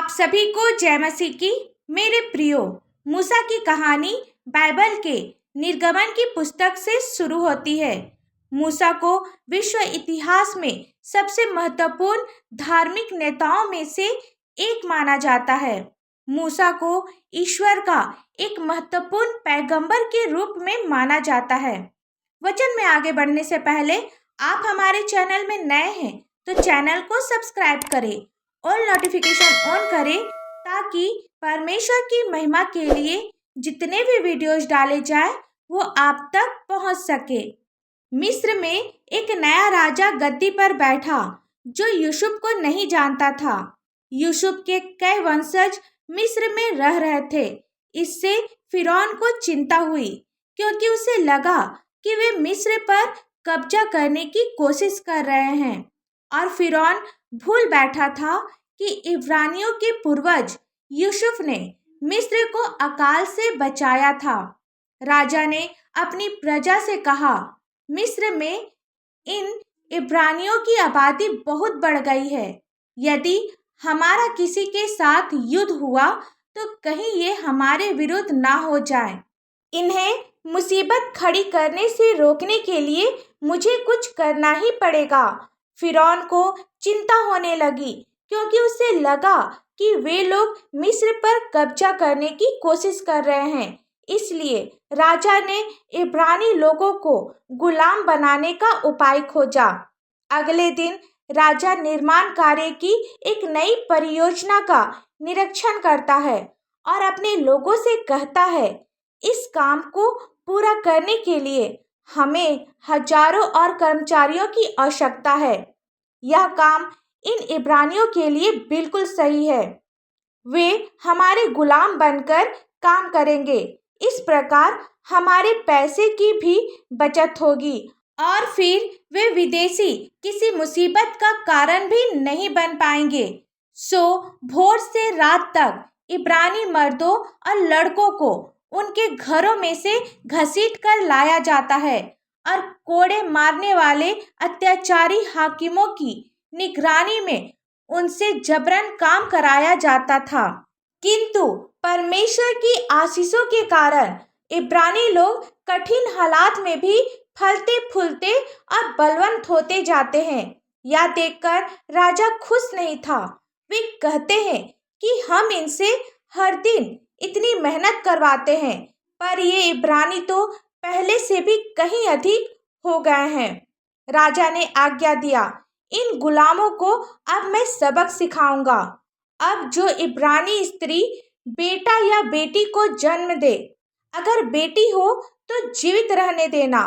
आप सभी को जय मसीह की। मेरे प्रियो, मूसा की कहानी बाइबल के निर्गमन की पुस्तक से शुरू होती है। मूसा को विश्व इतिहास में सबसे महत्वपूर्ण धार्मिक नेताओं में से एक माना जाता है। मूसा को ईश्वर का एक महत्वपूर्ण पैगंबर के रूप में माना जाता है। वचन में आगे बढ़ने से पहले आप हमारे चैनल में नए हैं तो चैनल को सब्सक्राइब करें और नोटिफिकेशन ऑन करें ताकि परमेश्वर की महिमा के लिए जितने भी वीडियोज डाले जाए वो आप तक पहुंच सके। मिस्र में एक नया राजा गद्दी पर बैठा जो यूसुफ को नहीं जानता था। यूसुफ के कई वंशज मिस्र में रह रहे थे। इससे फिरौन को चिंता हुई क्योंकि उसे लगा कि वे मिस्र पर कब्जा करने की कोशिश कर रहे हैं और फिरौन भूल बैठा था कि इब्रानियों के पूर्वज यूसुफ ने मिस्र को अकाल से बचाया था। राजा ने अपनी प्रजा से कहा, मिस्र में इन इब्रानियों की आबादी बहुत बढ़ गई है। यदि हमारा किसी के साथ युद्ध हुआ तो कहीं ये हमारे विरुद्ध ना हो जाए। इन्हें मुसीबत खड़ी करने से रोकने के लिए मुझे कुछ करना ही पड़ेगा। फिरौन को चिंता होने लगी क्योंकि उसे लगा कि वे लोग मिस्र पर कब्जा करने की कोशिश कर रहे हैं। इसलिए राजा ने इब्रानी लोगों को गुलाम बनाने का उपाय खोजा। अगले दिन राजा निर्माण कार्य की एक नई परियोजना का निरीक्षण करता है और अपने लोगों से कहता है, इस काम को पूरा करने के लिए हमें हजारों और कर्मचारियों की आवश्यकता है। यह काम इन इब्रानियों के लिए बिल्कुल सही है। वे हमारे गुलाम बनकर काम करेंगे। इस प्रकार हमारे पैसे की भी बचत होगी और फिर वे विदेशी किसी मुसीबत का कारण भी नहीं बन पाएंगे। सो भोर से रात तक इब्रानी मर्दों और लड़कों को उनके घरों में से घसीट कर लाया जाता है और कोड़े मारने वाले अत्याचारी हाकिमों की निगरानी में उनसे जबरन काम कराया जाता था। किंतु परमेश्वर की आशीषों के कारण इब्रानी लोग कठिन हालात में भी फलते फूलते और बलवंत होते जाते हैं। यह देखकर राजा खुश नहीं था। वे कहते हैं कि हम इनसे हर दिन इतनी मेहनत करवाते हैं पर ये इब्रानी तो पहले से भी कहीं अधिक हो गए हैं। राजा ने आज्ञा दिया, इन गुलामों को अब मैं सबक सिखाऊंगा। अब जो इब्रानी स्त्री बेटा या बेटी को जन्म दे, अगर बेटी हो तो जीवित रहने देना,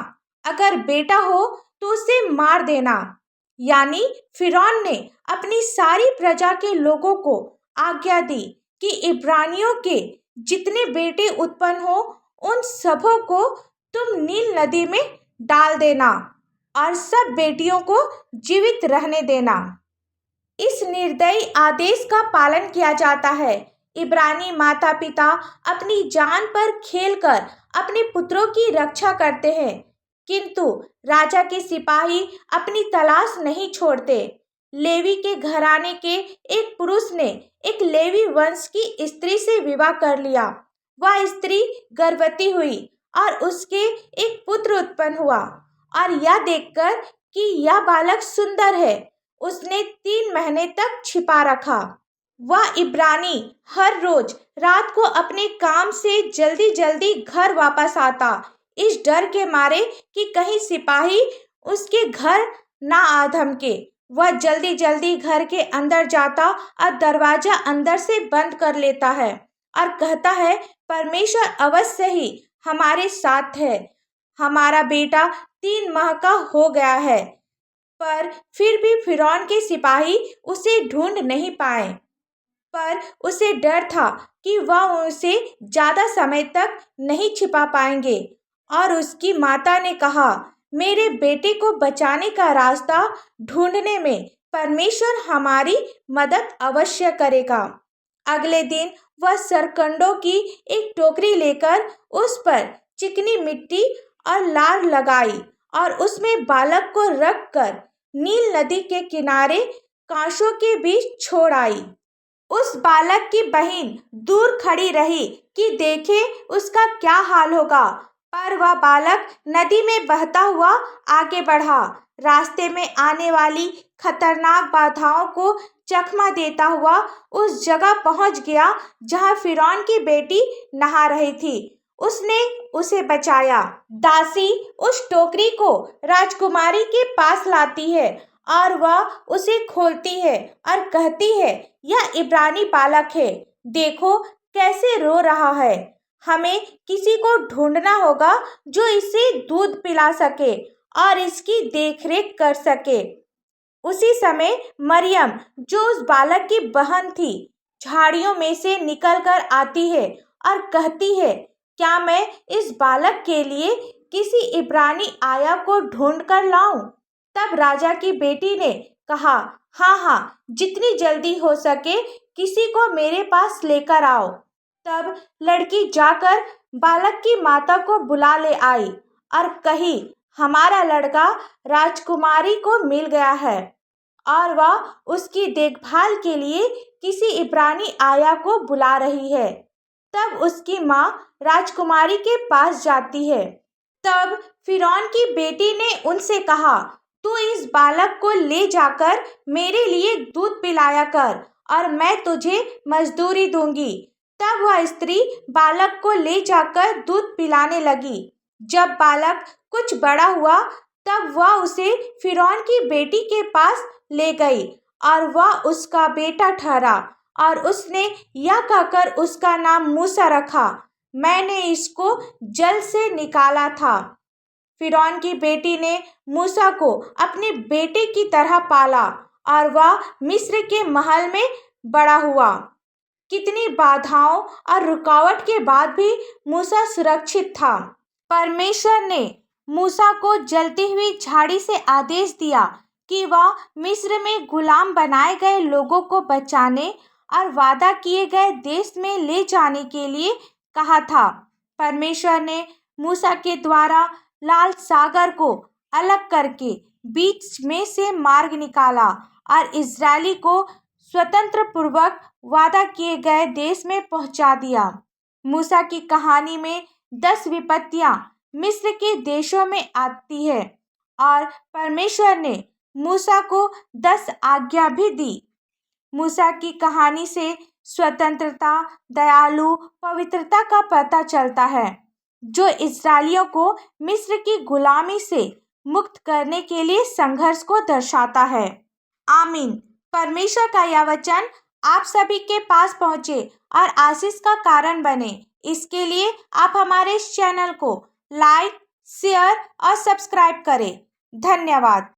अगर बेटा हो तो उसे मार देना। यानी फिरौन ने अपनी सारी प्रजा के लोगों को आज्ञा दी कि इब्रानियों के जितने बेटे उत्पन्न हो उन सबों को तुम नील नदी में डाल देना और सब बेटियों को जीवित रहने देना। इस निर्दयी आदेश का पालन किया जाता है। इब्रानी माता पिता अपनी जान पर खेलकर अपने पुत्रों की रक्षा करते हैं, किंतु राजा के सिपाही अपनी तलाश नहीं छोड़ते। लेवी के घराने के एक पुरुष ने एक लेवी वंश की स्त्री से विवाह कर लिया। वह स्त्री गर्भवती हुई और उसके एक पुत्र उत्पन्न हुआ और यह देखकर कि यह बालक सुंदर है, उसने 3 महीने तक छिपा रखा। वह इब्रानी हर रोज रात को अपने काम से जल्दी जल्दी घर वापस आता, इस डर के मारे कि कहीं सिपाही उसके घर ना आ धमके। वह जल्दी जल्दी घर के अंदर जाता और दरवाजा अंदर से बंद कर लेता है और कहता है, परमेश्वर अवश्य ही हमारे साथ है। हमारा बेटा 3 माह का हो गया है। पर फिर भी फिरौन के सिपाही उसे ढूंढ नहीं पाए, पर उसे डर था कि वह उसे ज्यादा समय तक नहीं छिपा पाएंगे और उसकी माता ने कहा, मेरे बेटे को बचाने का रास्ता ढूंढने में परमेश्वर हमारी मदद अवश्य करेगा। अगले दिन वह सरकंडों की एक टोकरी लेकर उस पर चिकनी मिट्टी और लार लगाई और उसमें बालक को रखकर नील नदी के किनारे कांसों के बीच छोड़ आई। उस बालक की बहन दूर खड़ी रही कि देखे उसका क्या हाल होगा, पर वह बालक नदी में बहता हुआ आगे बढ़ा। रास्ते में आने वाली खतरनाक बाधाओं को चकमा देता हुआ उस जगह पहुंच गया जहां फिरौन की बेटी नहा रही थी। उसने उसे बचाया। दासी उस टोकरी को राजकुमारी के पास लाती है और वह उसे खोलती है और कहती है, यह इब्रानी बालक है। देखो कैसे रो रहा है। हमें किसी को ढूंढना होगा जो इसे दूध पिला सके और इसकी देखरेख कर सके। उसी समय मरियम, जो उस बालक की बहन थी, झाड़ियों में से निकलकर आती है और कहती है, क्या मैं इस बालक के लिए किसी इब्रानी आया को ढूंढ कर लाऊं? तब राजा की बेटी ने कहा, हाँ हाँ, जितनी जल्दी हो सके किसी को मेरे पास लेकर आओ। तब लड़की जाकर बालक की माता को बुला ले आई और कही, हमारा लड़का राजकुमारी को मिल गया है और वह उसकी देखभाल के लिए किसी इब्रानी आया को बुला रही है। तब उसकी माँ राजकुमारी के पास जाती है। तब फिरौन की बेटी ने उनसे कहा, तू इस बालक को ले जाकर मेरे लिए दूध पिलाया कर और मैं तुझे मजदूरी दूंगी। तब वह स्त्री बालक को ले जाकर दूध पिलाने लगी। जब बालक कुछ बड़ा हुआ तब वह उसे फिरौन की बेटी के पास ले गई और वह उसका बेटा ठहरा और उसने यह कहकर उसका नाम मूसा रखा, मैंने इसको जल से निकाला था। फिरौन की बेटी ने मूसा को अपने बेटे की तरह पाला और वह मिस्र के महल में बड़ा हुआ। कितनी बाधाओं और रुकावट के बाद भी मूसा सुरक्षित था। परमेश्वर ने मूसा को जलती हुई झाड़ी से आदेश दिया कि वह मिस्र में गुलाम बनाए गए लोगों को बचाने और वादा किए गए देश में ले जाने के लिए कहा था। परमेश्वर ने मूसा के द्वारा लाल सागर को अलग करके बीच में से मार्ग निकाला और इजरायली को स्वतंत्र पूर्वक वादा किए गए देश में पहुंचा दिया। मूसा की कहानी में 10 विपत्तियां मिस्र के देशों में आती है और परमेश्वर ने मूसा को 10 आज्ञा भी दी। मूसा की कहानी से स्वतंत्रता, दयालु, पवित्रता का पता चलता है, जो इस्राएलियों को मिस्र की गुलामी से मुक्त करने के लिए संघर्ष को दर्शाता है। आमीन। परमेश्वर का यह वचन आप सभी के पास पहुंचे और आशीष का कारण बने, इसके लिए आप हमारे इस चैनल को लाइक, शेयर और सब्सक्राइब करें। धन्यवाद।